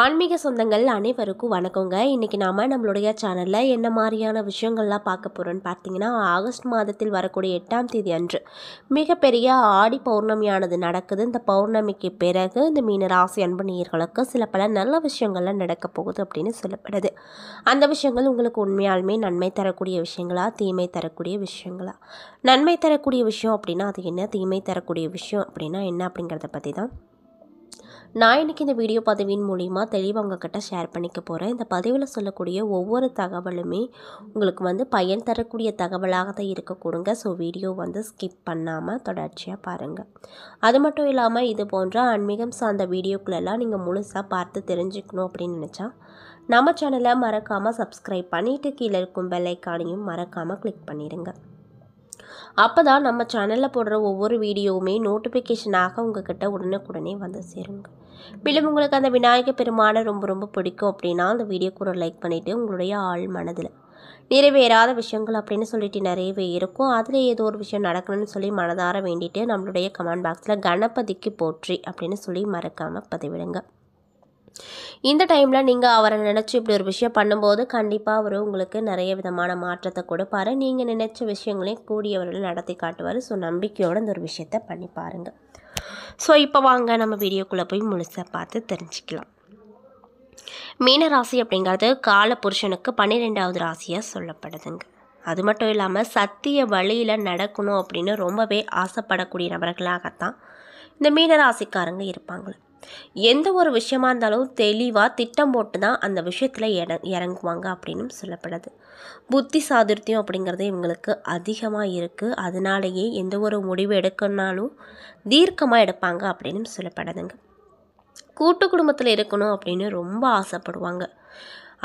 ஆன்மீக சொந்தங்கள் அனைவருக்கும் வணக்கங்க. இன்றைக்கி நாம் நம்மளுடைய சேனலில் என்ன மாதிரியான விஷயங்கள்லாம் பார்க்க போகிறோன்னு பார்த்தீங்கன்னா, ஆகஸ்ட் மாதத்தில் வரக்கூடிய 8ஆம் தேதி அன்று மிகப்பெரிய ஆடி பௌர்ணமியானது நடக்குது. இந்த பௌர்ணமிக்கு பிறகு இந்த மீன ராசி அன்பு நேயர்களுக்கு சில பல நல்ல விஷயங்கள்லாம் நடக்க போகுது அப்படின்னு சொல்லப்படுது. அந்த விஷயங்கள் உங்களுக்கு உண்மையாலுமே நன்மை தரக்கூடிய விஷயங்களா, தீமை தரக்கூடிய விஷயங்களா? நன்மை தரக்கூடிய விஷயம் அப்படின்னா அது என்ன, தீமை தரக்கூடிய விஷயம் அப்படின்னா என்ன அப்படிங்கிறத பற்றி தான் நான் இன்றைக்கி இந்த வீடியோ பதிவின் மூலிமா தெளிவாக உங்ககிட்ட ஷேர் பண்ணிக்க போகிறேன். இந்த பதிவில் சொல்லக்கூடிய ஒவ்வொரு தகவலுமே உங்களுக்கு பயன் தரக்கூடிய தகவலாக தான் இருக்கக்கூடுங்க. ஸோ வீடியோ ஸ்கிப் பண்ணாமல் தொடர்ச்சியாக பாருங்கள். அது மட்டும் இல்லாமல் இது போன்ற ஆன்மீகம் சார்ந்த வீடியோக்களெல்லாம் நீங்கள் முழுசாக பார்த்து தெரிஞ்சுக்கணும் அப்படின்னு நினச்சா நம்ம சேனலை மறக்காமல் சப்ஸ்கிரைப் பண்ணிவிட்டு கீழே இருக்கும் பெல் ஐக்கானையும் மறக்காமல் கிளிக் பண்ணிடுங்க. அப்போ தான் நம்ம சேனலில் போடுற ஒவ்வொரு வீடியோவுமே நோட்டிஃபிகேஷனாக உங்ககிட்ட உடனுக்குடனே சேருங்க. மேலும் உங்களுக்கு அந்த விநாயகர் பெருமானை ரொம்ப ரொம்ப பிடிக்கும் அப்படின்னா அந்த வீடியோக்கு ஒரு லைக் பண்ணிவிட்டு உங்களுடைய ஆள் மனதில் நிறைவேறாத விஷயங்கள் அப்படின்னு சொல்லிட்டு நிறையவே இருக்கும். அதில் ஏதோ ஒரு விஷயம் நடக்கணும்னு சொல்லி மனதார வேண்டிட்டு நம்மளுடைய கமெண்ட் பாக்ஸில் கணபதிக்கு போற்றி அப்படின்னு சொல்லி மறக்காமல் பதிவிடுங்க. இந்த டைமில் நீங்கள் அவரை நினச்சி இப்படி ஒரு விஷயம் பண்ணும்போது கண்டிப்பாக அவர் உங்களுக்கு நிறைய விதமான மாற்றத்தை கொடுப்பார். நீங்கள் நினச்ச விஷயங்களையும் கூடியவர்கள் நடத்தி காட்டுவார். ஸோ நம்பிக்கையோடு இந்த ஒரு விஷயத்தை பண்ணி பாருங்கள். ஸோ இப்போ வாங்க நம்ம வீடியோக்குள்ளே போய் முழுசாக பார்த்து தெரிஞ்சுக்கலாம். மீனராசி அப்படிங்கிறது கால புருஷனுக்கு 12வது ராசியாக சொல்லப்படுதுங்க. அது மட்டும் இல்லாமல் சத்திய வழியில் நடக்கணும் அப்படின்னு ரொம்பவே ஆசைப்படக்கூடிய நபர்களாகத்தான் இந்த மீனராசிக்காரங்க இருப்பாங்க. எந்த ஒரு விஷயமா இருந்தாலும் தெளிவாக திட்டம் போட்டு தான் அந்த விஷயத்தில் இறங்குவாங்க அப்படின்னு சொல்லப்படுது. புத்தி சாதுர்த்தியம் அப்படிங்கிறது இவங்களுக்கு அதிகமாக இருக்குது. அதனாலேயே எந்த ஒரு முடிவு எடுக்கணுனாலும் தீர்க்கமாக எடுப்பாங்க அப்படின்னு சொல்லப்படுதுங்க. கூட்டு குடும்பத்தில் இருக்கணும் அப்படின்னு ரொம்ப ஆசைப்படுவாங்க.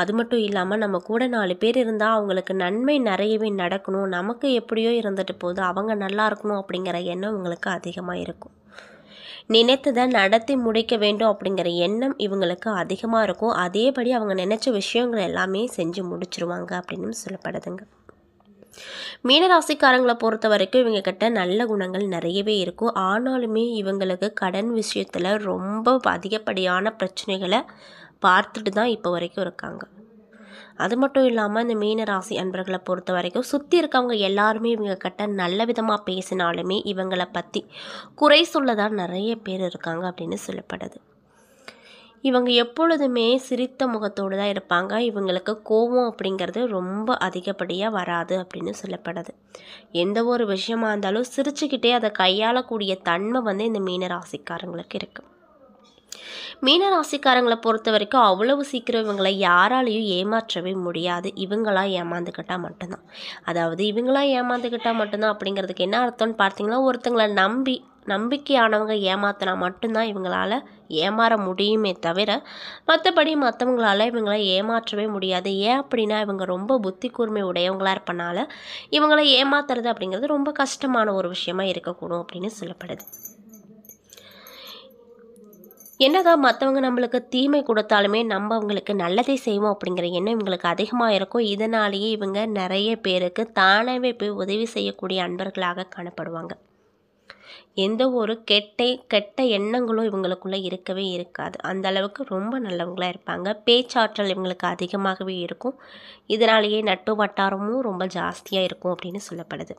அது மட்டும் இல்லாமல் நம்ம கூட 4 பேர் இருந்தால் அவங்களுக்கு நன்மை நிறையவே நடக்கணும், நமக்கு எப்படியோ இருந்துட்டு போகுது, அவங்க நல்லா இருக்கணும் அப்படிங்கிற எண்ணம் இவங்களுக்கு அதிகமாக இருக்கும். நினைத்ததை நடத்தி முடிக்க வேண்டும் அப்படிங்கிற எண்ணம் இவங்களுக்கு அதிகமாக இருக்கும். அதேபடி அவங்க நினச்ச விஷயங்கள் எல்லாமே செஞ்சு முடிச்சிருவாங்க அப்படின்னு சொல்லப்படுதுங்க. மீனராசிக்காரங்களை பொறுத்த வரைக்கும் இவங்க கிட்ட நல்ல குணங்கள் நிறையவே இருக்கும். ஆனாலுமே இவங்களுக்கு கடன் விஷயத்தில் ரொம்ப அதிகப்படியான பிரச்சனைகளை பார்த்துட்டு தான் இப்போ வரைக்கும் இருக்காங்க. அது மட்டும் இல்லாமல் இந்த மீனராசி அன்பர்களை பொறுத்த வரைக்கும் சுற்றி இருக்கவங்க எல்லாருமே இவங்க கிட்ட நல்ல விதமாக பேசினாலுமே இவங்களை பற்றி குறை சொல்லதான் நிறைய பேர் இருக்காங்க அப்படின்னு சொல்லப்படுது. இவங்க எப்பொழுதுமே சிரித்த முகத்தோடு தான் இருப்பாங்க. இவங்களுக்கு கோபம் அப்படிங்கிறது ரொம்ப அதிகப்படியாக வராது அப்படின்னு சொல்லப்படுது. எந்த ஒரு விஷயமா இருந்தாலும் சிரிச்சுக்கிட்டே அதை கையாளக்கூடிய தன்மை இந்த மீனராசிக்காரங்களுக்கு இருக்குது. மீனராசிக்காரங்களை பொறுத்த வரைக்கும் அவ்வளவு சீக்கிரம் இவங்களை யாராலையும் ஏமாற்றவே முடியாது. இவங்களாம் ஏமாந்துக்கிட்டால் மட்டும்தான். அதாவது இவங்களாம் ஏமாந்துக்கிட்டால் மட்டும்தான் அப்படிங்கிறதுக்கு என்ன அர்த்தம்னு பார்த்தீங்கன்னா, ஒருத்தங்களை நம்பிக்கையானவங்க ஏமாத்தினா மட்டும்தான் இவங்களால் ஏமாற முடியுமே தவிர மற்றபடி மற்றவங்களால் இவங்களை ஏமாற்றவே முடியாது. ஏன் அப்படின்னா இவங்க ரொம்ப புத்தி கூர்மை உடையவங்களாக இருப்பனால இவங்களை ஏமாத்துறது அப்படிங்கிறது ரொம்ப கஷ்டமான ஒரு விஷயமா இருக்கக்கூடும் அப்படின்னு சொல்லப்படுது. என்னதான் மற்றவங்க நம்மளுக்கு தீமை கொடுத்தாலுமே நம்ம அவங்களுக்கு நல்லதே செய்வோம் அப்படிங்கிற எண்ணம் இவங்களுக்கு அதிகமாக இருக்கும். இதனாலேயே இவங்க நிறைய பேருக்கு தானாகவே போய் உதவி செய்யக்கூடிய அன்பர்களாக காணப்படுவாங்க. எந்த ஒரு கெட்ட எண்ணங்களும் இவங்களுக்குள்ளே இருக்கவே இருக்காது. அந்த அளவுக்கு ரொம்ப நல்லவங்களாக இருப்பாங்க. பேச்சாற்றல் இவங்களுக்கு அதிகமாகவே இருக்கும். இதனாலேயே நட்பு வட்டாரமும் ரொம்ப ஜாஸ்தியாக இருக்கும் அப்படின்னு சொல்லப்படுது.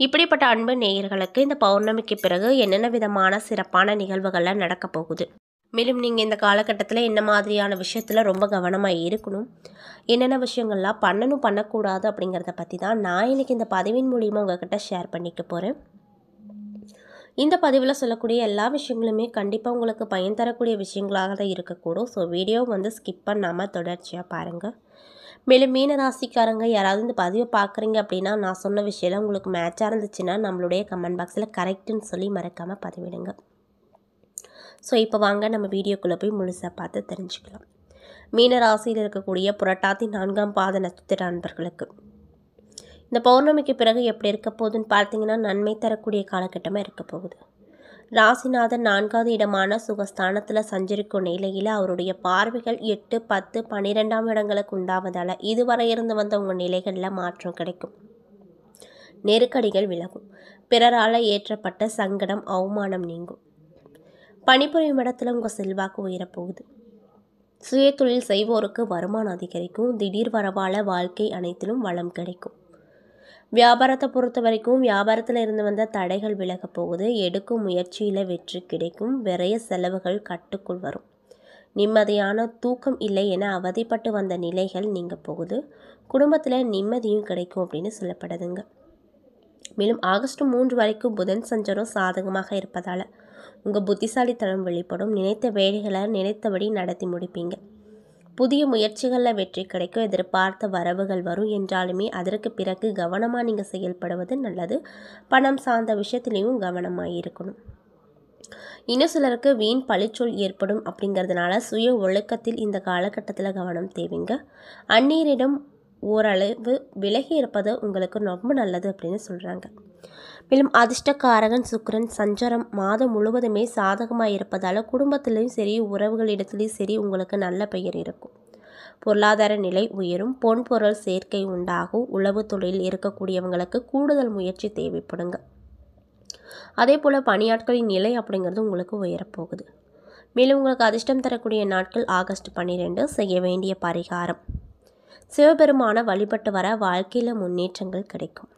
இப்படிப்பட்ட அன்பு நேயர்களுக்கு இந்த பௌர்ணமிக்கு பிறகு என்னென்ன விதமான சிறப்பான நிகழ்வுகள்லாம் நடக்க போகுது, மேலும் நீங்கள் இந்த காலகட்டத்தில் என்ன மாதிரியான விஷயத்தில் ரொம்ப கவனமாக இருக்கணும், என்னென்ன விஷயங்கள்லாம் பண்ணணும் பண்ணக்கூடாது அப்படிங்கிறத பற்றி தான் நான் இன்றைக்கி இந்த பதிவின் மூலிமா உங்கள்கிட்ட ஷேர் பண்ணிக்க போகிறேன். இந்த பதிவில் சொல்லக்கூடிய எல்லா விஷயங்களுமே கண்டிப்பாக உங்களுக்கு பயன் தரக்கூடிய விஷயங்களாக தான் இருக்கக்கூடும். ஸோ வீடியோ ஸ்கிப் பண்ணாமல் தொடர்ச்சியாக பாருங்கள். மேலும் மீனராசிக்காரங்க யாராவது இந்த பதிவை பார்க்குறீங்க அப்படின்னா நான் சொன்ன விஷயம் உங்களுக்கு மேட்சாக இருந்துச்சுன்னா நம்மளுடைய கமெண்ட் பாக்ஸில் கரெக்டுன்னு சொல்லி மறக்காமல் பதிவிடுங்க. ஸோ இப்போ வாங்க நம்ம வீடியோக்குள்ளே போய் முழுசாக பார்த்து தெரிஞ்சுக்கலாம். மீனராசியில் இருக்கக்கூடிய புரட்டாதி 4ஆம் பாத நட்சத்திர அன்பர்களுக்கு இந்த பௌர்ணமிக்கு பிறகு எப்படி இருக்க போகுதுன்னு பார்த்தீங்கன்னா நன்மை தரக்கூடிய காலகட்டமாக இருக்க போகுது. ராசிநாதன் 4வது இடமான சுகஸ்தானத்தில் சஞ்சரிக்கும் நிலையில் அவருடைய பார்வைகள் 8, 10, 12ஆம் இடங்களுக்கு உண்டாவதால் இதுவரை இருந்து வந்த உங்கள் நிலைகளில் மாற்றம் கிடைக்கும். நெருக்கடிகள் விலகும். பிறரால் ஏற்றப்பட்ட சங்கடம் அவமானம் நீங்கும். பணிபுரியும் இடத்துல உங்கள் செல்வாக்கு உயரப்போகுது. சுய தொழில் செய்வோருக்கு வருமானம் அதிகரிக்கும். திடீர் வரவால வாழ்க்கை அனைத்திலும் வளம் கிடைக்கும். வியாபாரத்தை பொறுத்த வரைக்கும் வியாபாரத்தில் இருந்து வந்த தடைகள் விலக போகுது. எடுக்கும் முயற்சியில் வெற்றி கிடைக்கும். விரைய செலவுகள் கட்டுக்குள் வரும். நிம்மதியான தூக்கம் இல்லை என அவதிப்பட்டு வந்த நிலைகள் நீங்க போகுது. குடும்பத்தில் நிம்மதியும் கிடைக்கும் அப்படின்னு சொல்லப்படுதுங்க. மேலும் ஆகஸ்ட் 3 வரைக்கும் புதன் சஞ்சாரம் சாதகமாக இருப்பதால் உங்கள் புத்திசாலித்தனம் வெளிப்படும். நினைத்த வேலைகளை நினைத்தபடி நடத்தி முடிப்பீங்க. புதிய முயற்சிகளில் வெற்றி கிடைக்கும். எதிர்பார்த்த வரவுகள் வரும் என்றாலுமே அதற்கு பிறகு கவனமாக நீங்கள் செயல்படுவது நல்லது. பணம் சார்ந்த விஷயத்துலேயும் கவனமாக இருக்கணும். இன்னும் சிலருக்கு வீண் பழிச்சொல் ஏற்படும் அப்படிங்கிறதுனால சுய ஒழுக்கத்தில் இந்த காலகட்டத்தில் கவனம் தேவைங்க. அந்நியரிடம் ஓரளவு விலகி இருப்பது உங்களுக்கு ரொம்ப நல்லது அப்படின்னு சொல்கிறாங்க. மேலும் அதிர்ஷ்டக்காரகன் சுக்கிரன் சஞ்சாரம் மாதம் முழுவதுமே சாதகமாக இருப்பதால் குடும்பத்திலையும் சரி உறவுகளிடத்துலையும் சரி உங்களுக்கு நல்ல பெயர் இருக்கும். பொருளாதார நிலை உயரும். பொன் பொருள் சேர்க்கை உண்டாகும். உழவு தொழிலில் இருக்கக்கூடியவங்களுக்கு கூடுதல் முயற்சி தேவைப்படுங்க. அதே போல் பணியாட்களின் நிலை அப்படிங்கிறது உங்களுக்கு உயரப்போகுது. மேலும் உங்களுக்கு அதிர்ஷ்டம் தரக்கூடிய நாட்கள் ஆகஸ்ட் 12. செய்ய வேண்டிய பரிகாரம் சிவபெருமான வழிபட்டு வர வாழ்க்கையில் முன்னேற்றங்கள் கிடைக்கும்.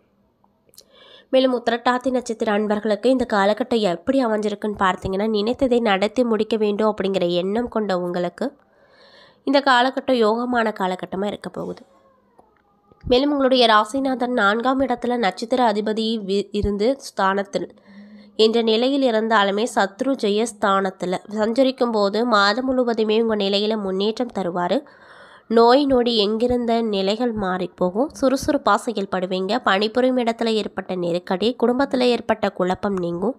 மேலும் உத்திரட்டாதி நட்சத்திர அன்பர்களுக்கு இந்த காலகட்டம் எப்படி அமைஞ்சிருக்குன்னு பார்த்தீங்கன்னா, நினைத்ததை நடத்தி முடிக்க வேண்டும் அப்படிங்கிற எண்ணம் கொண்ட உங்களுக்கு இந்த காலகட்டம் யோகமான காலகட்டமாக இருக்க போகுது. மேலும் உங்களுடைய ராசிநாதன் 4ஆம் இடத்துல நட்சத்திர அதிபதி இருந்து ஸ்தானத்தில் என்ற நிலையில் இருந்தாலுமே சத்ரு ஜெயஸ்தானத்தில் சஞ்சரிக்கும் போது மாதம் முழுவதுமே உங்கள் நிலையில் முன்னேற்றம் தருவார். நோய் நொடி எங்கிருந்த நிலைகள் மாறிப்போகும். சுறுசுறுப்பாக செயல்படுவீங்க. பணிபுரியும் இடத்துல ஏற்பட்ட நெருக்கடி, குடும்பத்தில் ஏற்பட்ட குழப்பம் நீங்கும்.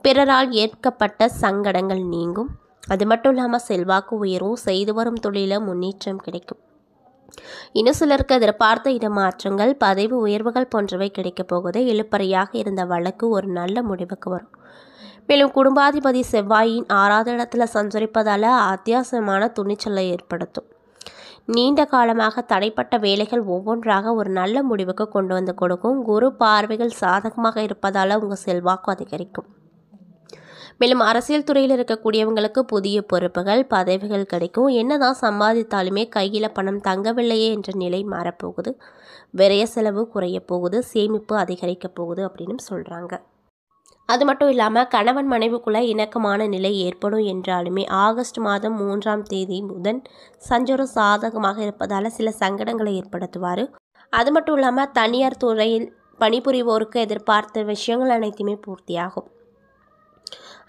பிறரால் ஏற்கப்பட்ட சங்கடங்கள் நீங்கும். அது மட்டும் இல்லாமல் செல்வாக்கு உயரும். செய்து வரும் தொழிலில் முன்னேற்றம் கிடைக்கும். இன்னும் சிலருக்கு எதிர்பார்த்த இடமாற்றங்கள், பதவி உயர்வுகள் போன்றவை கிடைக்கப் போகுது. இழுப்பறையாக இருந்த வழக்கு ஒரு நல்ல முடிவுக்கு வரும். மேலும் குடும்பாதிபதி செவ்வாயின் 6ஆவது இடத்துல சஞ்சரிப்பதால் அத்தியாவசியமான துணிச்சலை ஏற்படுத்தும். நீண்ட காலமாக தடைப்பட்ட வேலைகள் ஒவ்வொன்றாக ஒரு நல்ல முடிவுக்கு கொண்டு வந்து கொடுக்கும். குரு பார்வைகள் சாதகமாக இருப்பதால் உங்கள் செல்வாக்கு அதிகரிக்கும். மேலும் அரசியல் துறையில் இருக்கக்கூடியவங்களுக்கு புதிய பொறுப்புகள், பதவிகள் கிடைக்கும். என்னதான் சம்பாதித்தாலுமே கையில் பணம் தங்கவில்லையே என்ற நிலை மாறப்போகுது. விரைய செலவு குறைய போகுது. சேமிப்பு அதிகரிக்க போகுது அப்படின்னு சொல்கிறாங்க. அது மட்டும் இல்லாமல் கணவன் மனைவிக்குள்ளே இணக்கமான நிலை ஏற்படும் என்றாலுமே ஆகஸ்ட் மாதம் 3ஆம் தேதி புதன் சஞ்சாரம் சாதகமாக இருப்பதால் சில சங்கடங்களை ஏற்படுத்துவார். அது மட்டும் இல்லாமல் தனியார் துறையில் பணிபுரிவோருக்கு எதிர்பார்த்த விஷயங்கள் அனைத்துமே பூர்த்தியாகும்.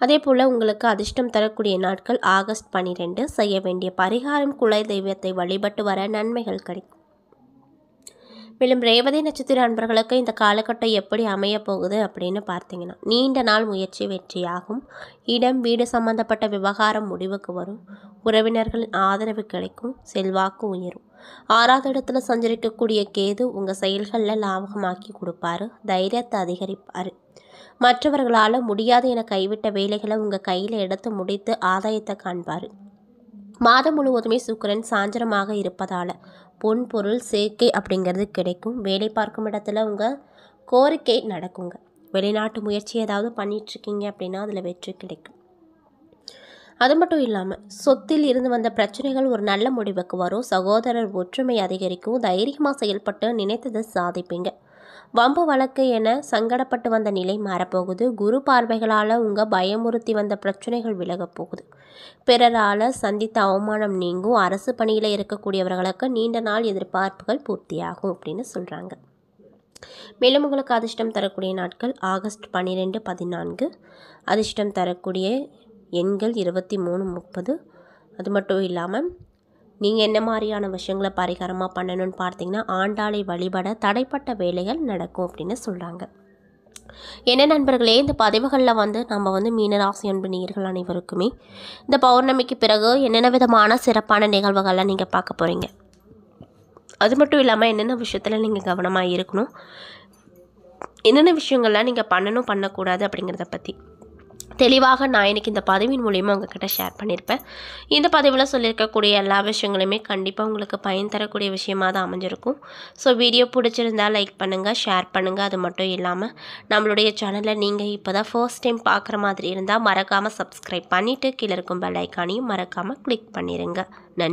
அதே போல் உங்களுக்கு அதிர்ஷ்டம் தரக்கூடிய நாட்கள் ஆகஸ்ட் 12. செய்ய வேண்டிய பரிகாரம் குல தெய்வத்தை வழிபட்டு வர நன்மைகள் கிடைக்கும். மேலும் ரேவதி நட்சத்திர அன்பர்களுக்கு இந்த காலகட்டம் எப்படி அமைய போகுது அப்படின்னு பார்த்தீங்கன்னா, நீண்ட நாள் முயற்சி வெற்றியாகும். இடம் வீடு சம்பந்தப்பட்ட விவகாரம் முடிவுக்கு வரும். உறவினர்களின் ஆதரவு கிடைக்கும். செல்வாக்கு உயரும். 6ஆவது இடத்துல சஞ்சரிக்கக்கூடிய கேது உங்கள் செயல்களில் லாபகமாக்கி கொடுப்பாரு. தைரியத்தை அதிகரிப்பார். மற்றவர்களால் முடியாது என கைவிட்ட வேலைகளை உங்கள் கையில் எடுத்து முடித்து ஆதாயத்தை காண்பார். மாதம் முழுவதுமே சுக்கிரன் சாஞ்சரமாக இருப்பதால் பொன் பொருள் சேர்க்கை அப்படிங்கிறது கிடைக்கும். வேலை பார்க்கும் இடத்துல உங்கள் கோரிக்கை நடக்குங்க. வெளிநாட்டு முயற்சி ஏதாவது பண்ணிகிட்ருக்கீங்க அப்படின்னா அதில் வெற்றி கிடைக்கும். அது மட்டும் இல்லாமல் சொத்தில் இருந்து வந்த பிரச்சனைகள் ஒரு நல்ல முடிவுக்கு வரும். சகோதரர் ஒற்றுமை அதிகரிக்கும். தைரியமாக செயல்பட்டு நினைத்ததை சாதிப்பீங்க. வம்பு வழக்கு என சங்கடப்பட்டு வந்த நிலை மாறப்போகுது. குரு பார்வைகளால் உங்கள் பயமுறுத்தி வந்த பிரச்சனைகள் விலகப் போகுது. பிறரால் சந்தித்த அவமானம் நீங்கும். அரசு பணியில் இருக்கக்கூடியவர்களுக்கு நீண்ட நாள் எதிர்பார்ப்புகள் பூர்த்தியாகும் அப்படின்னு சொல்கிறாங்க. மேலும் உங்களுக்கு அதிர்ஷ்டம் தரக்கூடிய நாட்கள் ஆகஸ்ட் 12, 14. அதிர்ஷ்டம் தரக்கூடிய எண்கள் 23, 30. அது மட்டும் இல்லாமல் நீங்கள் என்ன மாதிரியான விஷயங்களை பரிகாரமாக பண்ணணும்னு பார்த்தீங்கன்னா, ஆண்டாளை வழிபட தடைப்பட்ட வேலைகள் நடக்கும் அப்படின்னு சொல்கிறாங்க. என்ன நண்பர்களே, இந்த பதிவுகளில் நம்ம மீனராசி அன்பு நேயர்கள் அனைவருக்குமே இந்த பௌர்ணமிக்கு பிறகு என்னென்ன விதமான சிறப்பான நிகழ்வுகள்லாம் நீங்கள் பார்க்க போகிறீங்க, அது மட்டும் இல்லாமல் என்னென்ன விஷயத்தில் நீங்கள் கவனமாக இருக்கணும், என்னென்ன விஷயங்கள்லாம் நீங்கள் பண்ணணும் பண்ணக்கூடாது அப்படிங்கிறத பற்றி தெளிவாக நான் இன்றைக்கி இந்த பதிவின் மூலிமா உங்கள்கிட்ட ஷேர் பண்ணியிருப்பேன். இந்த பதிவில் சொல்லியிருக்கக்கூடிய எல்லா விஷயங்களுமே கண்டிப்பாக உங்களுக்கு பயன் தரக்கூடிய விஷயமாக தான் அமைஞ்சிருக்கும். ஸோ வீடியோ பிடிச்சிருந்தால் லைக் பண்ணுங்கள், ஷேர் பண்ணுங்கள். அது மட்டும் இல்லாமல் நம்மளுடைய சேனலில் நீங்கள் இப்போ தான் ஃபர்ஸ்ட் டைம் பார்க்குற மாதிரி இருந்தால் மறக்காமல் சப்ஸ்கிரைப் பண்ணிவிட்டு கீழே இருக்கும் பெல் ஐக்கானையும் மறக்காமல் கிளிக் பண்ணிடுங்க. நன்றி.